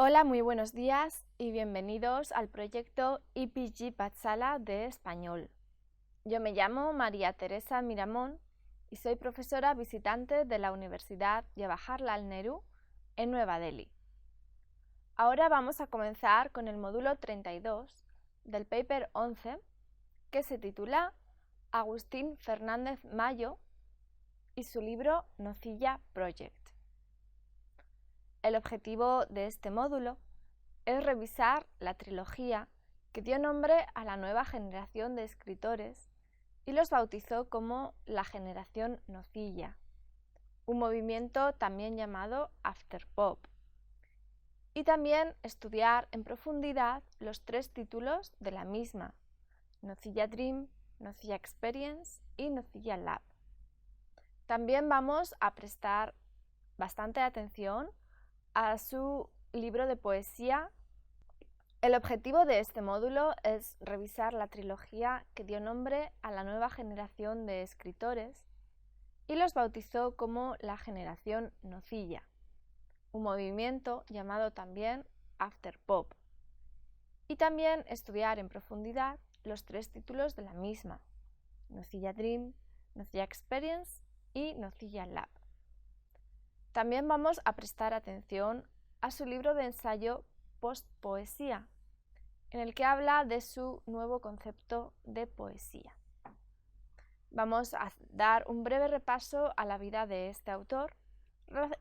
Hola, muy buenos días y bienvenidos al proyecto IPG Patsala de Español. Yo me llamo María Teresa Miramón y soy profesora visitante de la Universidad Jawaharlal Nehru en Nueva Delhi. Ahora vamos a comenzar con el módulo 32 del paper 11 que se titula Agustín Fernández Mayo y su libro Nocilla Project. El objetivo de este módulo es revisar la trilogía que dio nombre a la nueva generación de escritores y los bautizó como la generación Nocilla, un movimiento también llamado Afterpop, y también estudiar en profundidad los tres títulos de la misma, Nocilla Dream, Nocilla Experience y Nocilla Lab. También vamos a prestar bastante atención a su libro de poesía. El objetivo de este módulo es revisar la trilogía que dio nombre a la nueva generación de escritores y los bautizó como la generación Nocilla, un movimiento llamado también Afterpop, y también estudiar en profundidad los tres títulos de la misma, Nocilla Dream, Nocilla Experience y Nocilla Lab. También vamos a prestar atención a su libro de ensayo Postpoesía, en el que habla de su nuevo concepto de poesía. Vamos a dar un breve repaso a la vida de este autor,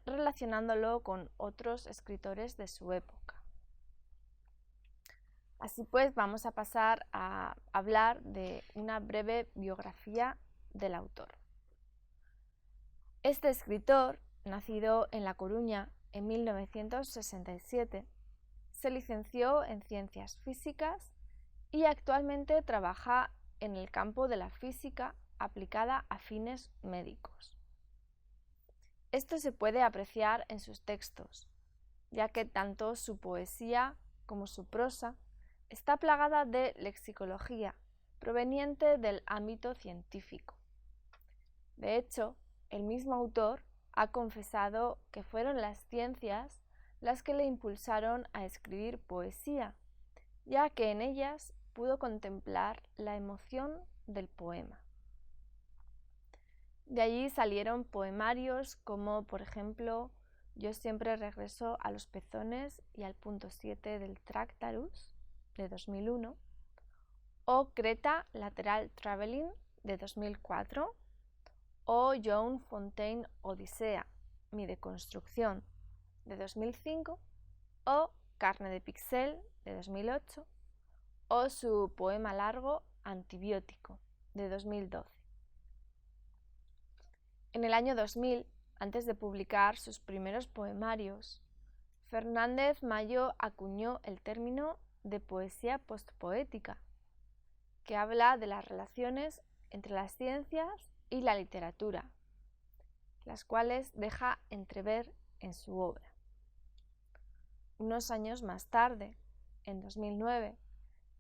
relacionándolo con otros escritores de su época. Así pues, vamos a pasar a hablar de una breve biografía del autor. Este escritor, nacido en La Coruña en 1967, se licenció en Ciencias Físicas y actualmente trabaja en el campo de la física aplicada a fines médicos. Esto se puede apreciar en sus textos, ya que tanto su poesía como su prosa está plagada de lexicología proveniente del ámbito científico. De hecho, el mismo autor ha confesado que fueron las ciencias las que le impulsaron a escribir poesía, ya que en ellas pudo contemplar la emoción del poema. De allí salieron poemarios como, por ejemplo, Yo siempre regreso a los pezones y al punto 7 del Tractarus, de 2001, o Creta Lateral Traveling, de 2004, o John Fontaine Odisea, mi deconstrucción, de 2005, o Carne de Pixel, de 2008, o su poema largo Antibiótico, de 2012. En el año 2000, antes de publicar sus primeros poemarios, Fernández Mayo acuñó el término de poesía postpoética, que habla de las relaciones entre las ciencias y la literatura, las cuales deja entrever en su obra. Unos años más tarde, en 2009,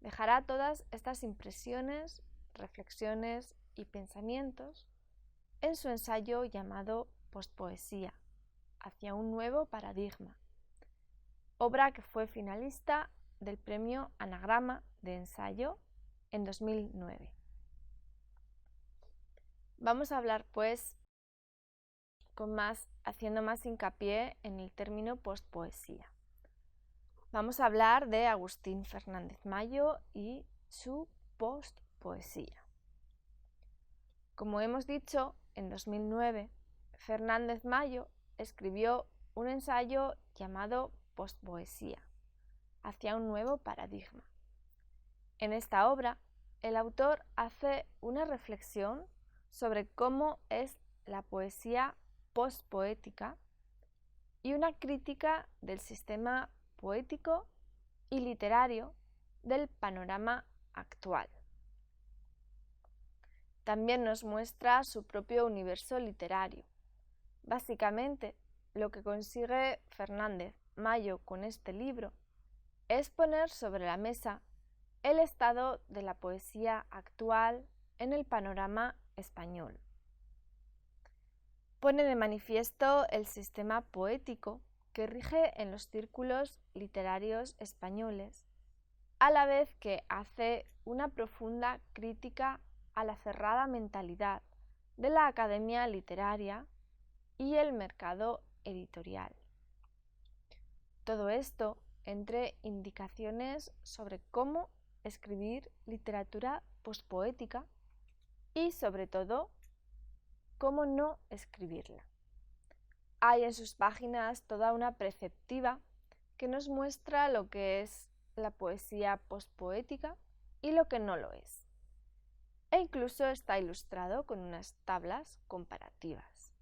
dejará todas estas impresiones, reflexiones y pensamientos en su ensayo llamado Postpoesía, hacia un nuevo paradigma, obra que fue finalista del premio Anagrama de ensayo en 2009. Vamos a hablar pues haciendo más hincapié en el término postpoesía. Vamos a hablar de Agustín Fernández Mayo y su postpoesía. Como hemos dicho, en 2009, Fernández Mayo escribió un ensayo llamado Postpoesía, hacia un nuevo paradigma. En esta obra, el autor hace una reflexión sobre cómo es la poesía postpoética y una crítica del sistema poético y literario del panorama actual. También nos muestra su propio universo literario. Básicamente, lo que consigue Fernández Mayo con este libro es poner sobre la mesa el estado de la poesía actual en el panorama español. Pone de manifiesto el sistema poético que rige en los círculos literarios españoles, a la vez que hace una profunda crítica a la cerrada mentalidad de la academia literaria y el mercado editorial. Todo esto entre indicaciones sobre cómo escribir literatura pospoética y, sobre todo, cómo no escribirla. Hay en sus páginas toda una preceptiva que nos muestra lo que es la poesía pospoética y lo que no lo es. E incluso está ilustrado con unas tablas comparativas.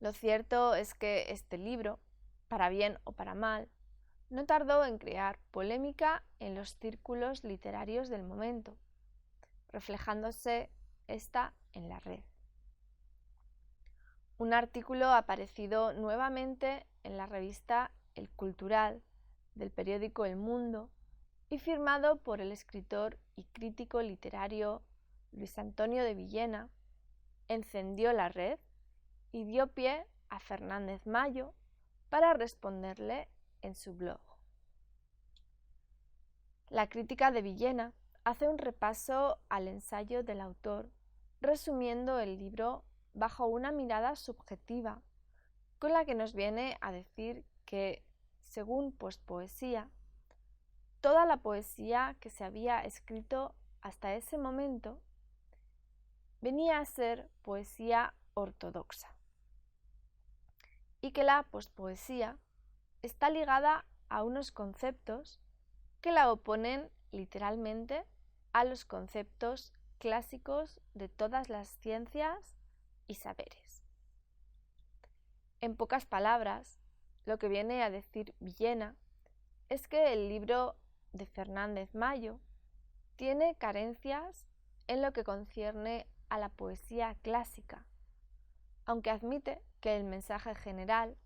Lo cierto es que este libro, para bien o para mal, no tardó en crear polémica en los círculos literarios del momento, reflejándose esta en la red. Un artículo aparecido nuevamente en la revista El Cultural del periódico El Mundo y firmado por el escritor y crítico literario Luis Antonio de Villena, encendió la red y dio pie a Fernández Mayo para responderle en su blog. La crítica de Villena hace un repaso al ensayo del autor, resumiendo el libro bajo una mirada subjetiva, con la que nos viene a decir que, según Pospoesía, toda la poesía que se había escrito hasta ese momento venía a ser poesía ortodoxa, y que la pospoesía está ligada a unos conceptos que la oponen literalmente a los conceptos clásicos de todas las ciencias y saberes. En pocas palabras, lo que viene a decir Villena es que el libro de Fernández Mayo tiene carencias en lo que concierne a la poesía clásica, aunque admite que el mensaje general,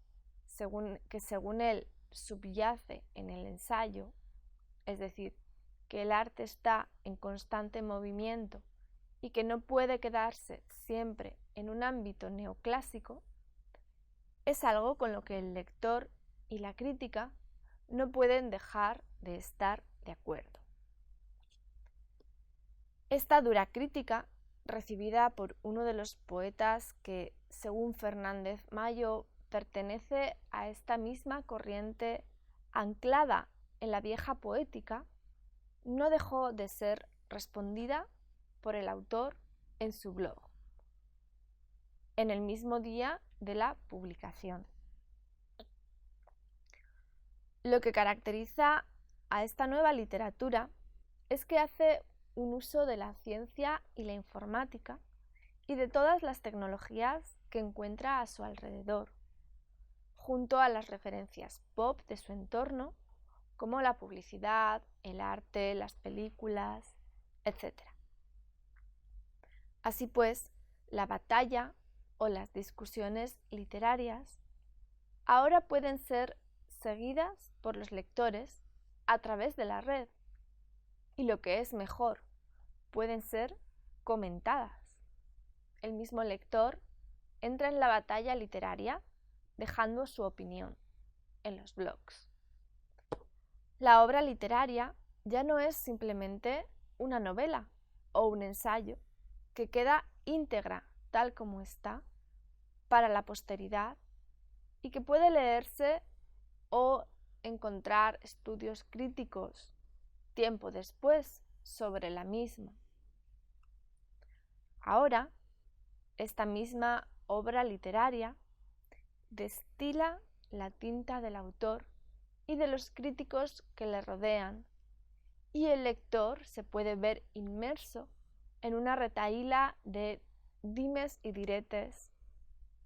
según él subyace en el ensayo, es decir, que el arte está en constante movimiento y que no puede quedarse siempre en un ámbito neoclásico, es algo con lo que el lector y la crítica no pueden dejar de estar de acuerdo. Esta dura crítica, recibida por uno de los poetas que, según Fernández Mayo, pertenece a esta misma corriente anclada en la vieja poética, no dejó de ser respondida por el autor en su blog, en el mismo día de la publicación. Lo que caracteriza a esta nueva literatura es que hace un uso de la ciencia y la informática y de todas las tecnologías que encuentra a su alrededor, junto a las referencias pop de su entorno, como la publicidad, el arte, las películas, etc. Así pues, la batalla o las discusiones literarias ahora pueden ser seguidas por los lectores a través de la red y, lo que es mejor, pueden ser comentadas. El mismo lector entra en la batalla literaria dejando su opinión en los blogs. La obra literaria ya no es simplemente una novela o un ensayo que queda íntegra tal como está para la posteridad y que puede leerse o encontrar estudios críticos tiempo después sobre la misma. Ahora, esta misma obra literaria destila la tinta del autor y de los críticos que le rodean, y el lector se puede ver inmerso en una retahíla de dimes y diretes,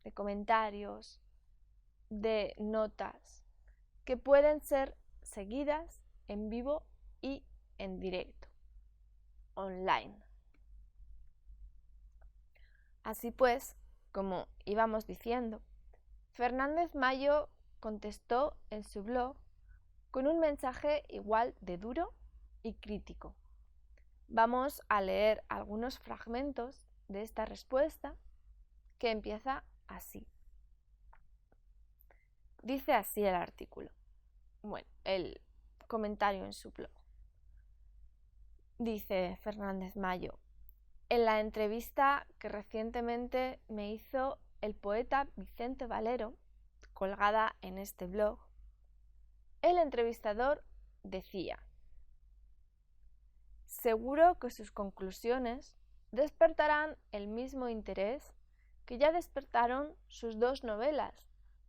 de comentarios, de notas, que pueden ser seguidas en vivo y en directo, online. Así pues, como íbamos diciendo, Fernández Mayo contestó en su blog con un mensaje igual de duro y crítico. Vamos a leer algunos fragmentos de esta respuesta que empieza así. Dice así el artículo. Bueno, el comentario en su blog. Dice Fernández Mayo: en la entrevista que recientemente me hizo el poeta Vicente Valero, colgada en este blog, el entrevistador decía: seguro que sus conclusiones despertarán el mismo interés que ya despertaron sus dos novelas,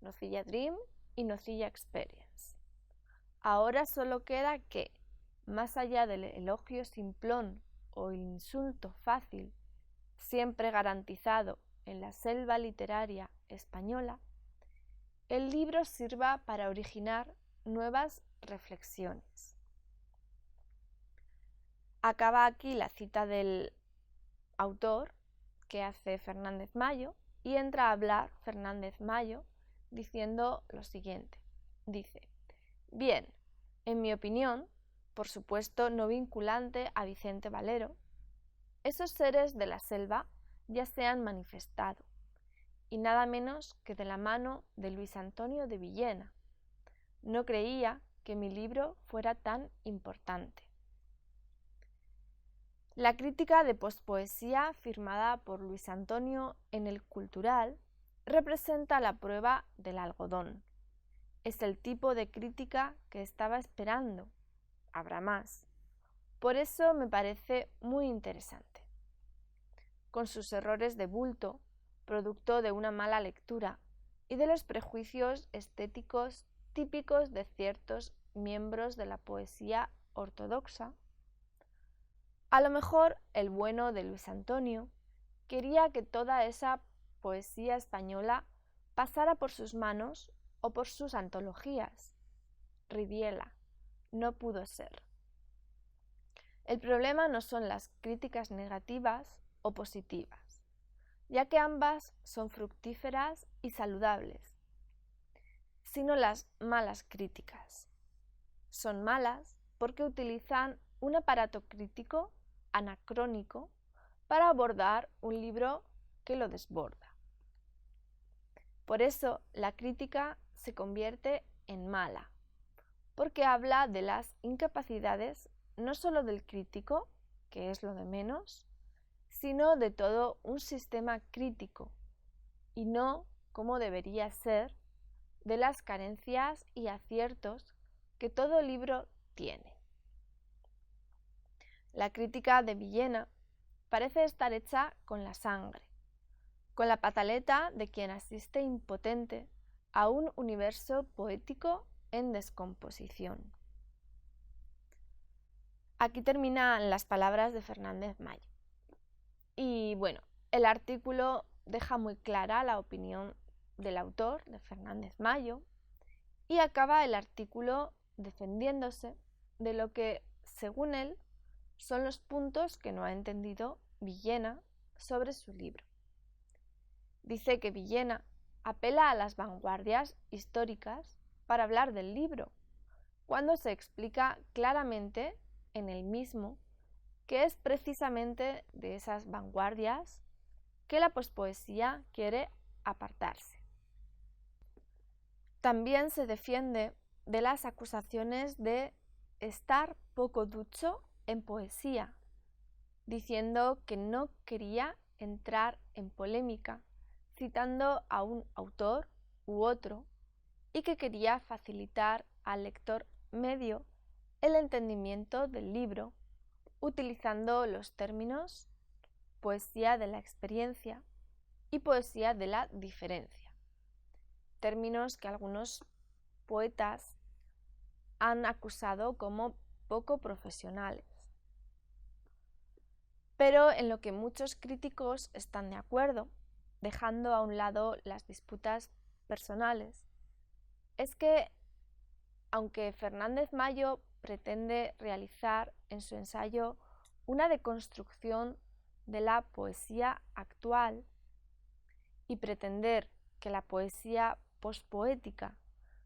Nocilla Dream y Nocilla Experience. Ahora solo queda que, más allá del elogio simplón o el insulto fácil, siempre garantizado en la selva literaria española, el libro sirva para originar nuevas reflexiones. Acaba aquí la cita del autor que hace Fernández Mayo y entra a hablar Fernández Mayo diciendo lo siguiente. Dice: bien, en mi opinión, por supuesto no vinculante a Vicente Valero, esos seres de la selva ya se han manifestado, y nada menos que de la mano de Luis Antonio de Villena. No creía que mi libro fuera tan importante. La crítica de pospoesía firmada por Luis Antonio en El Cultural representa la prueba del algodón. Es el tipo de crítica que estaba esperando. Habrá más. Por eso me parece muy interesante. Con sus errores de bulto, producto de una mala lectura y de los prejuicios estéticos típicos de ciertos miembros de la poesía ortodoxa, a lo mejor el bueno de Luis Antonio quería que toda esa poesía española pasara por sus manos o por sus antologías. Ridiela, no pudo ser. El problema no son las críticas negativas o positivas, ya que ambas son fructíferas y saludables, sino las malas críticas. Son malas porque utilizan un aparato crítico anacrónico para abordar un libro que lo desborda. Por eso la crítica se convierte en mala, porque habla de las incapacidades no solo del crítico, que es lo de menos, sino de todo un sistema crítico, y no, como debería ser, de las carencias y aciertos que todo libro tiene. La crítica de Villena parece estar hecha con la sangre, con la pataleta de quien asiste impotente a un universo poético en descomposición. Aquí terminan las palabras de Fernández Mayo. Y bueno, el artículo deja muy clara la opinión del autor, de Fernández Mayo, y acaba el artículo defendiéndose de lo que, según él, son los puntos que no ha entendido Villena sobre su libro. Dice que Villena apela a las vanguardias históricas para hablar del libro, cuando se explica claramente en el mismo que es precisamente de esas vanguardias que la pospoesía quiere apartarse. También se defiende de las acusaciones de estar poco ducho en poesía, diciendo que no quería entrar en polémica, citando a un autor u otro, y que quería facilitar al lector medio el entendimiento del libro, utilizando los términos poesía de la experiencia y poesía de la diferencia, términos que algunos poetas han acusado como poco profesionales. Pero en lo que muchos críticos están de acuerdo, dejando a un lado las disputas personales, es que, aunque Fernández Mayo pretende realizar en su ensayo una deconstrucción de la poesía actual y pretender que la poesía pospoética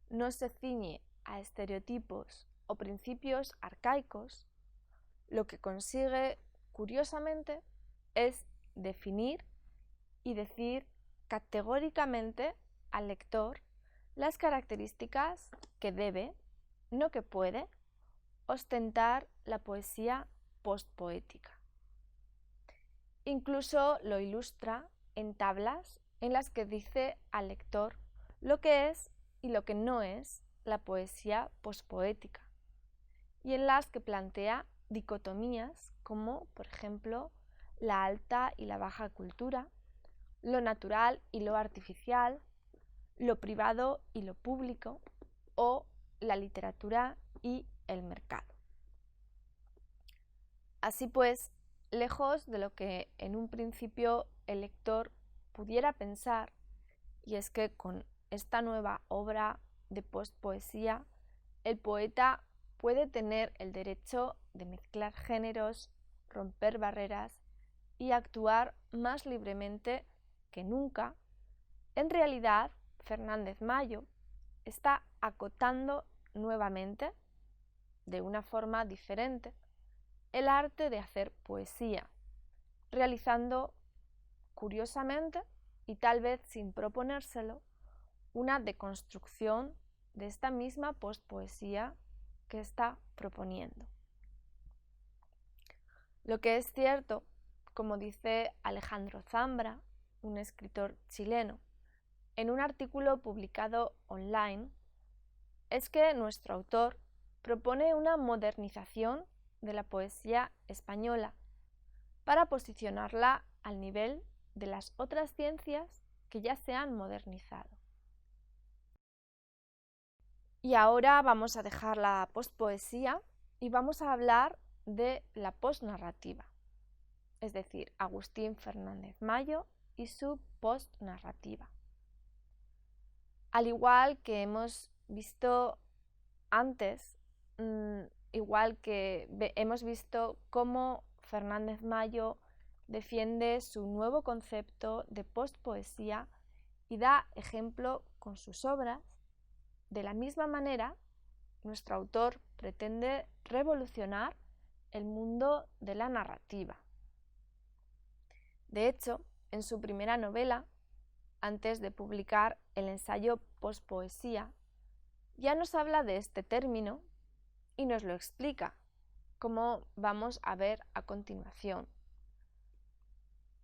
no se ciñe a estereotipos o principios arcaicos, lo que consigue, curiosamente, es definir y decir categóricamente al lector las características que debe, no que puede, ostentar la poesía postpoética. Incluso lo ilustra en tablas en las que dice al lector lo que es y lo que no es la poesía postpoética, y en las que plantea dicotomías como, por ejemplo, la alta y la baja cultura, lo natural y lo artificial, lo privado y lo público, o la literatura y el mercado. Así pues, lejos de lo que en un principio el lector pudiera pensar, y es que con esta nueva obra de postpoesía, el poeta puede tener el derecho de mezclar géneros, romper barreras y actuar más libremente que nunca, en realidad Fernández Mayo está acotando nuevamente, de una forma diferente, el arte de hacer poesía, realizando, curiosamente, y tal vez sin proponérselo, una deconstrucción de esta misma postpoesía que está proponiendo. Lo que es cierto, como dice Alejandro Zambra, un escritor chileno, en un artículo publicado online, es que nuestro autor propone una modernización de la poesía española para posicionarla al nivel de las otras ciencias que ya se han modernizado. Y ahora vamos a dejar la postpoesía y vamos a hablar de la postnarrativa, es decir, Agustín Fernández Mayo y su postnarrativa. Al igual que hemos visto antes, igual que hemos visto cómo Fernández Mayo defiende su nuevo concepto de postpoesía y da ejemplo con sus obras, de la misma manera, nuestro autor pretende revolucionar el mundo de la narrativa. De hecho, en su primera novela, antes de publicar el ensayo Postpoesía, ya nos habla de este término y nos lo explica, como vamos a ver a continuación.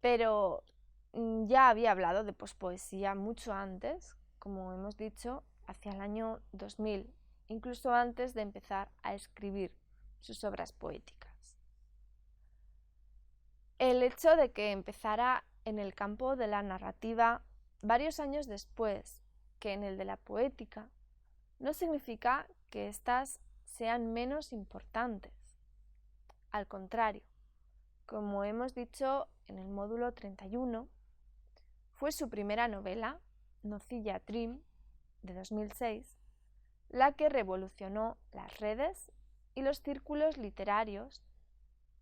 Pero ya había hablado de pospoesía mucho antes, como hemos dicho, hacia el año 2000, incluso antes de empezar a escribir sus obras poéticas. El hecho de que empezara en el campo de la narrativa varios años después que en el de la poética no significa que éstas sean menos importantes. Al contrario, como hemos dicho en el módulo 31, fue su primera novela, Nocilla Dream, de 2006, la que revolucionó las redes y los círculos literarios,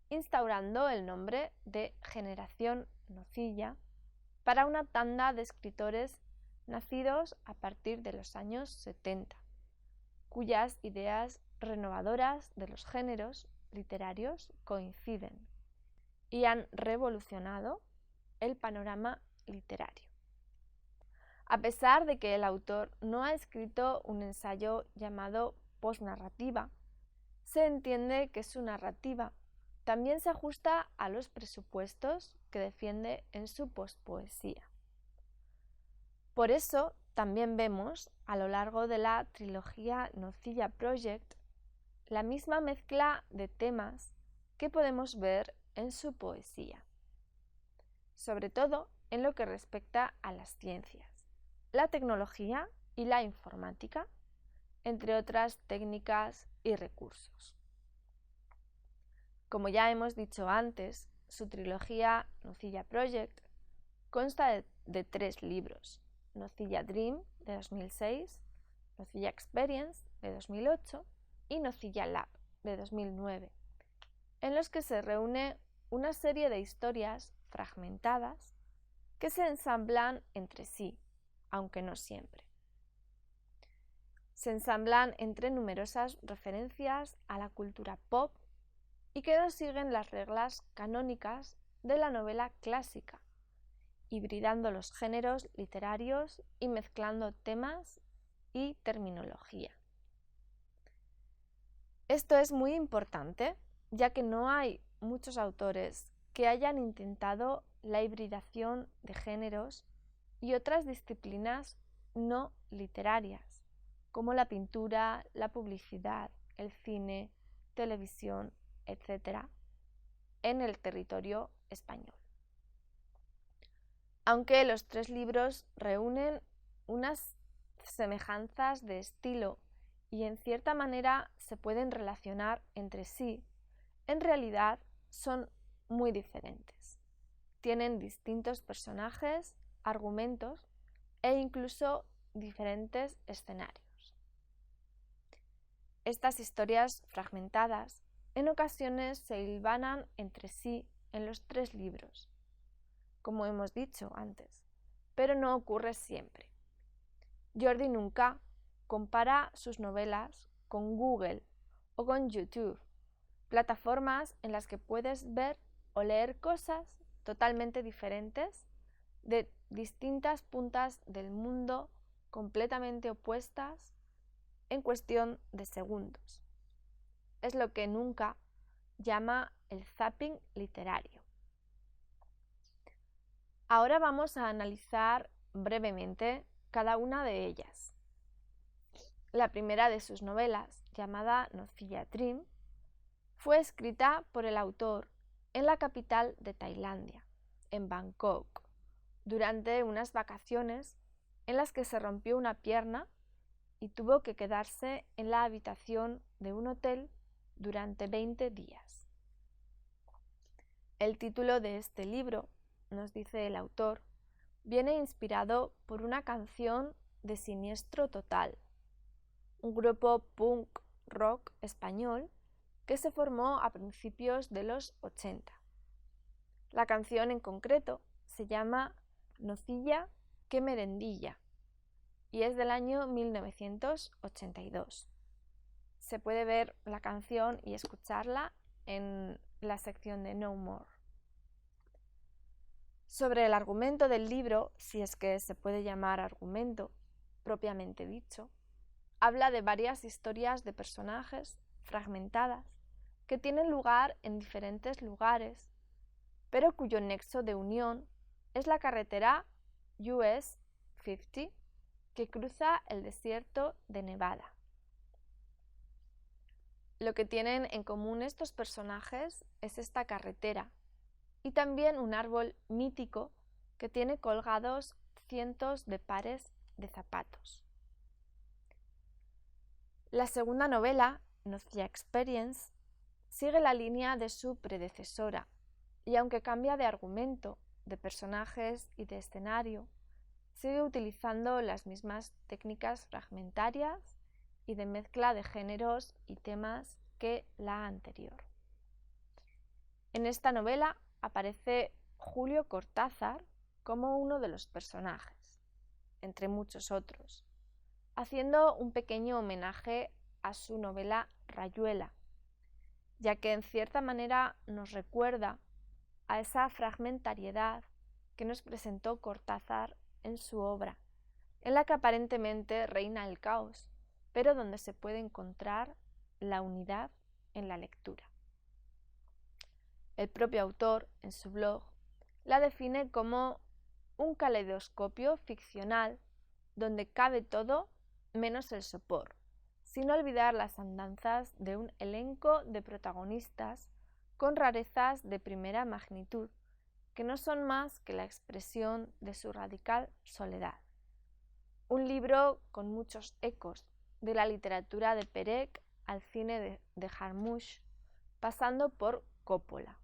instaurando el nombre de Generación Nocilla para una tanda de escritores nacidos a partir de los años 70, cuyas ideas renovadoras de los géneros literarios coinciden y han revolucionado el panorama literario. A pesar de que el autor no ha escrito un ensayo llamado postnarrativa, se entiende que su narrativa también se ajusta a los presupuestos que defiende en su postpoesía. Por eso también vemos a lo largo de la trilogía Nocilla Project la misma mezcla de temas que podemos ver en su poesía, sobre todo en lo que respecta a las ciencias, la tecnología y la informática, entre otras técnicas y recursos. Como ya hemos dicho antes, su trilogía Nocilla Project consta de 3 libros: Nocilla Dream, de 2006, Nocilla Experience, de 2008, y Nocilla Lab, de 2009, en los que se reúne una serie de historias fragmentadas que se ensamblan entre sí, aunque no siempre. Se ensamblan entre numerosas referencias a la cultura pop y que no siguen las reglas canónicas de la novela clásica, hibridando los géneros literarios y mezclando temas y terminología. Esto es muy importante, ya que no hay muchos autores que hayan intentado la hibridación de géneros y otras disciplinas no literarias, como la pintura, la publicidad, el cine, televisión, etc., en el territorio español. Aunque los tres libros reúnen unas semejanzas de estilo y en cierta manera se pueden relacionar entre sí, en realidad son muy diferentes. Tienen distintos personajes, argumentos e incluso diferentes escenarios. Estas historias fragmentadas en ocasiones se hilvanan entre sí en los tres libros, como hemos dicho antes, pero no ocurre siempre. Jordi nunca compara sus novelas con Google o con YouTube, plataformas en las que puedes ver o leer cosas totalmente diferentes de distintas puntas del mundo completamente opuestas en cuestión de segundos. Es lo que nunca llama el zapping literario. Ahora vamos a analizar brevemente cada una de ellas. La primera de sus novelas, llamada Nocilla Dream, fue escrita por el autor en la capital de Tailandia, en Bangkok, durante unas vacaciones en las que se rompió una pierna y tuvo que quedarse en la habitación de un hotel durante 20 días. El título de este libro, nos dice el autor, viene inspirado por una canción de Siniestro Total, un grupo punk rock español que se formó a principios de los 80. La canción en concreto se llama Nocilla, qué merendilla y es del año 1982. Se puede ver la canción y escucharla en la sección de No More. Sobre el argumento del libro, si es que se puede llamar argumento propiamente dicho, habla de varias historias de personajes fragmentadas que tienen lugar en diferentes lugares, pero cuyo nexo de unión es la carretera US 50 que cruza el desierto de Nevada. Lo que tienen en común estos personajes es esta carretera y también un árbol mítico que tiene colgados cientos de pares de zapatos. La segunda novela, Nocilla Experience, sigue la línea de su predecesora y aunque cambia de argumento, de personajes y de escenario, sigue utilizando las mismas técnicas fragmentarias y de mezcla de géneros y temas que la anterior. En esta novela aparece Julio Cortázar como uno de los personajes, entre muchos otros, haciendo un pequeño homenaje a su novela Rayuela, ya que en cierta manera nos recuerda a esa fragmentariedad que nos presentó Cortázar en su obra, en la que aparentemente reina el caos, pero donde se puede encontrar la unidad en la lectura. El propio autor, en su blog, la define como un caleidoscopio ficcional donde cabe todo menos el sopor, sin olvidar las andanzas de un elenco de protagonistas con rarezas de primera magnitud, que no son más que la expresión de su radical soledad. Un libro con muchos ecos, de la literatura de Perec al cine de Jarmusch, pasando por Coppola.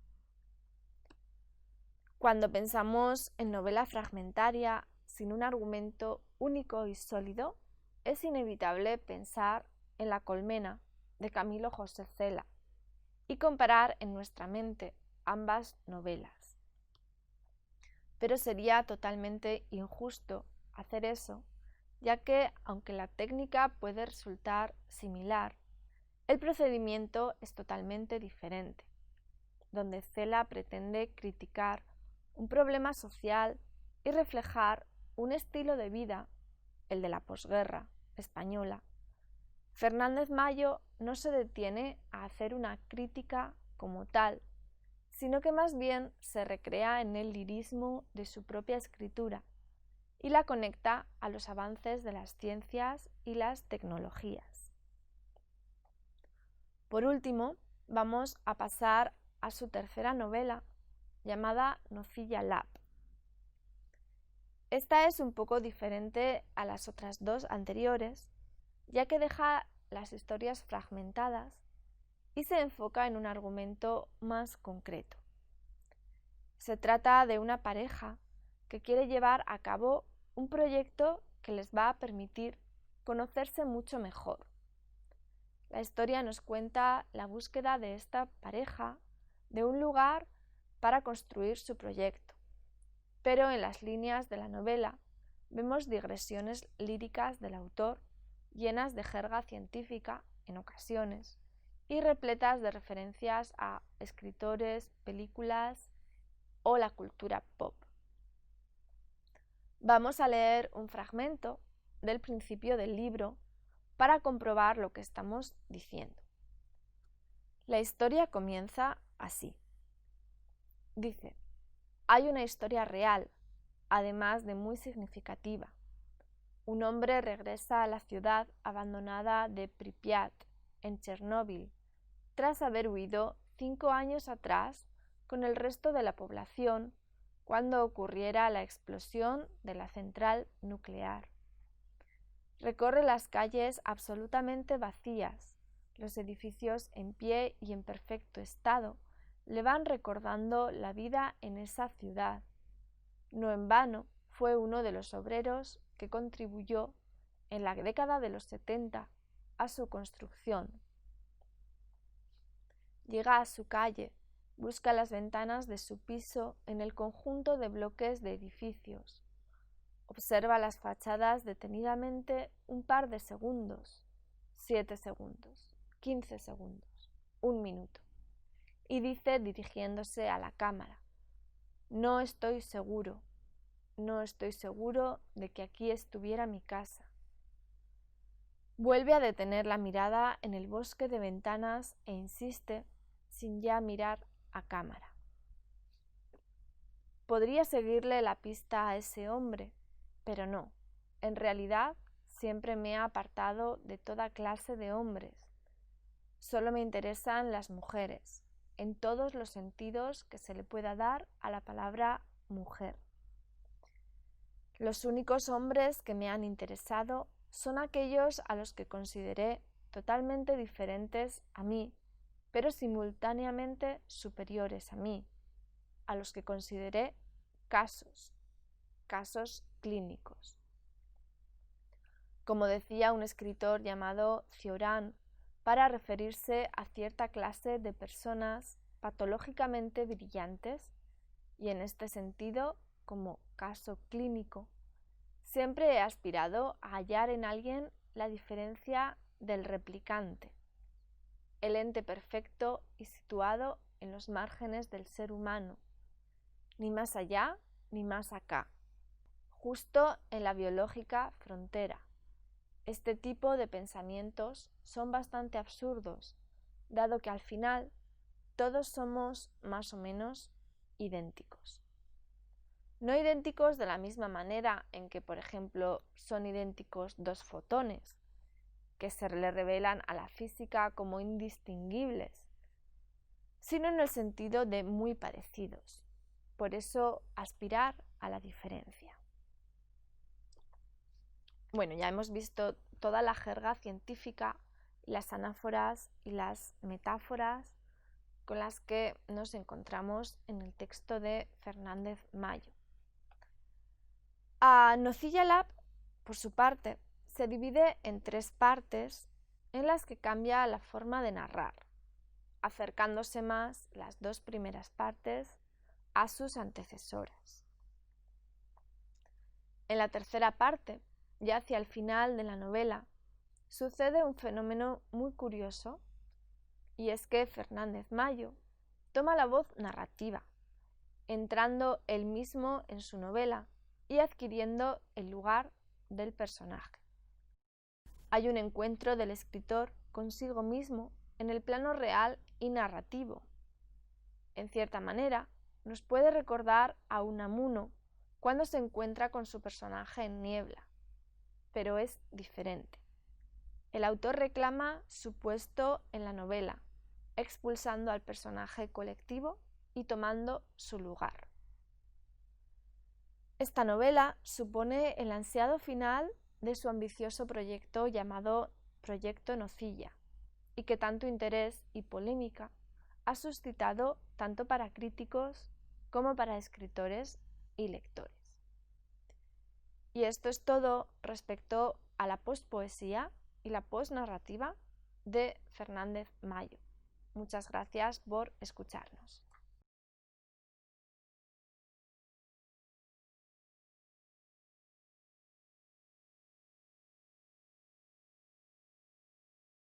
Cuando pensamos en novela fragmentaria, sin un argumento único y sólido, es inevitable pensar en La colmena, de Camilo José Cela, y comparar en nuestra mente ambas novelas. Pero sería totalmente injusto hacer eso, ya que, aunque la técnica puede resultar similar, el procedimiento es totalmente diferente, donde Cela pretende criticar un problema social y reflejar un estilo de vida, el de la posguerra, española. Fernández Mayo no se detiene a hacer una crítica como tal, sino que más bien se recrea en el lirismo de su propia escritura y la conecta a los avances de las ciencias y las tecnologías. Por último, vamos a pasar a su tercera novela, llamada Nocilla Lab. Esta es un poco diferente a las otras dos anteriores, ya que deja las historias fragmentadas y se enfoca en un argumento más concreto. Se trata de una pareja que quiere llevar a cabo un proyecto que les va a permitir conocerse mucho mejor. La historia nos cuenta la búsqueda de esta pareja de un lugar para construir su proyecto, pero en las líneas de la novela vemos digresiones líricas del autor llenas de jerga científica en ocasiones y repletas de referencias a escritores, películas o la cultura pop. Vamos a leer un fragmento del principio del libro para comprobar lo que estamos diciendo. La historia comienza así. Dice: hay una historia real, además de muy significativa. Un hombre regresa a la ciudad abandonada de Pripyat, en Chernóbil, tras haber huido 5 años atrás con el resto de la población cuando ocurriera la explosión de la central nuclear. Recorre las calles absolutamente vacías. Los edificios en pie y en perfecto estado le van recordando la vida en esa ciudad. No en vano fue uno de los obreros que contribuyó en la década de los 70 a su construcción. Llega a su calle, busca las ventanas de su piso en el conjunto de bloques de edificios. Observa las fachadas detenidamente un par de segundos, 7 segundos, 15 segundos, 1 minuto, y dice dirigiéndose a la cámara: no estoy seguro de que aquí estuviera mi casa. Vuelve a detener la mirada en el bosque de ventanas e insiste, sin ya mirar a cámara. Podría seguirle la pista a ese hombre, pero no. En realidad, siempre me he apartado de toda clase de hombres. Solo me interesan las mujeres, en todos los sentidos que se le pueda dar a la palabra mujer. Los únicos hombres que me han interesado son aquellos a los que consideré totalmente diferentes a mí, pero simultáneamente superiores a mí, a los que consideré casos clínicos. Como decía un escritor llamado Cioran, para referirse a cierta clase de personas patológicamente brillantes, y en este sentido, como caso clínico, siempre he aspirado a hallar en alguien la diferencia del replicante, el ente perfecto y situado en los márgenes del ser humano, ni más allá ni más acá, justo en la biológica frontera. Este tipo de pensamientos son bastante absurdos, dado que al final todos somos más o menos idénticos. No idénticos de la misma manera en que, por ejemplo, son idénticos dos fotones, que se le revelan a la física como indistinguibles, sino en el sentido de muy parecidos. Por eso, aspirar a la diferencia. Bueno, ya hemos visto toda la jerga científica, las anáforas y las metáforas con las que nos encontramos en el texto de Fernández Mayo. Nocilla Lab, por su parte, se divide en 3 partes en las que cambia la forma de narrar, acercándose más las 2 primeras partes a sus antecesoras. En la tercera parte, ya hacia el final de la novela, sucede un fenómeno muy curioso, y es que Fernández Mayo toma la voz narrativa, entrando él mismo en su novela y adquiriendo el lugar del personaje. Hay un encuentro del escritor consigo mismo en el plano real y narrativo. En cierta manera, nos puede recordar a Unamuno cuando se encuentra con su personaje en Niebla, pero es diferente. El autor reclama su puesto en la novela, expulsando al personaje colectivo y tomando su lugar. Esta novela supone el ansiado final de su ambicioso proyecto llamado Proyecto Nocilla, y que tanto interés y polémica ha suscitado tanto para críticos como para escritores y lectores. Y esto es todo respecto a la pospoesía y la posnarrativa de Fernández Mayo. Muchas gracias por escucharnos.